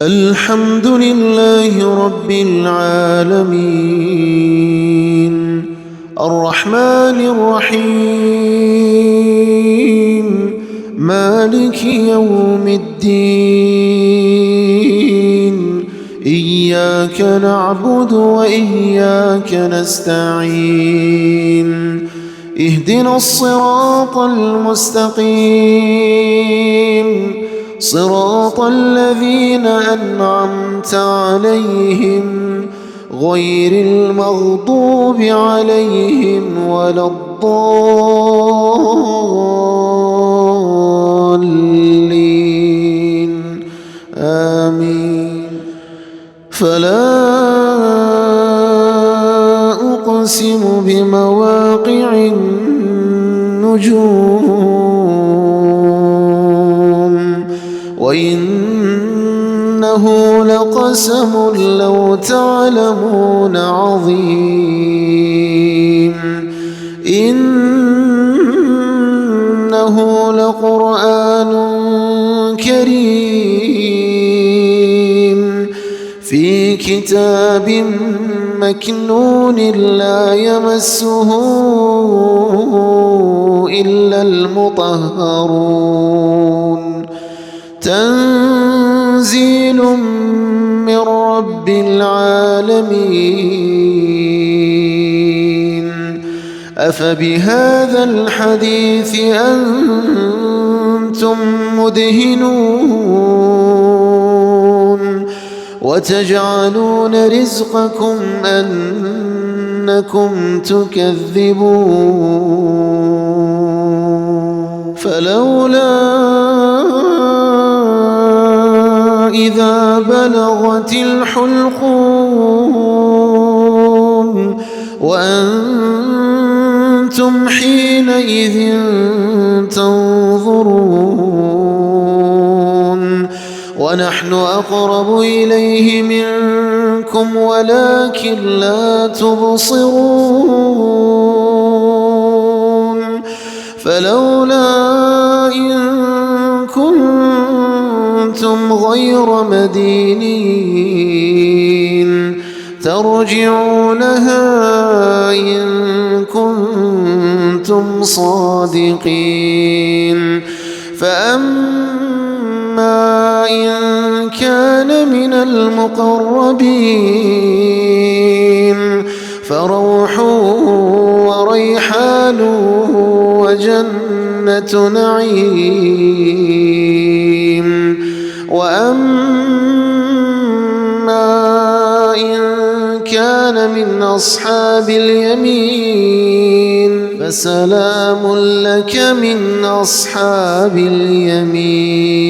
الحمد لله رب العالمين الرحمن الرحيم مالك يوم الدين إياك نعبد وإياك نستعين اهدنا الصراط المستقيم صراط الذين أنعمت عليهم غير المغضوب عليهم ولا الضالين آمين. فلا أقسم بمواقع النجوم وإنه لقسم لو تعلمون عظيم إنه لقرآن كريم في كتاب مكنون لا يمسه إلا المطهرون تنزيل من رب العالمين. أفبهذا الحديث أنتم مدهنون وتجعلون رزقكم أنكم تكذبون فلولا إذا بلغت الحلقوم وأنتم حينئذ تنظرون ونحن أقرب إليه منكم ولكن لا تبصرون فلولا إن كنتم غير مدينين ترجعونها إن كنتم صادقين فأما إن كان من المقربين فروح وريحان وجنة نعيم وأما إن كان من أصحاب اليمين فسلام لك من أصحاب اليمين.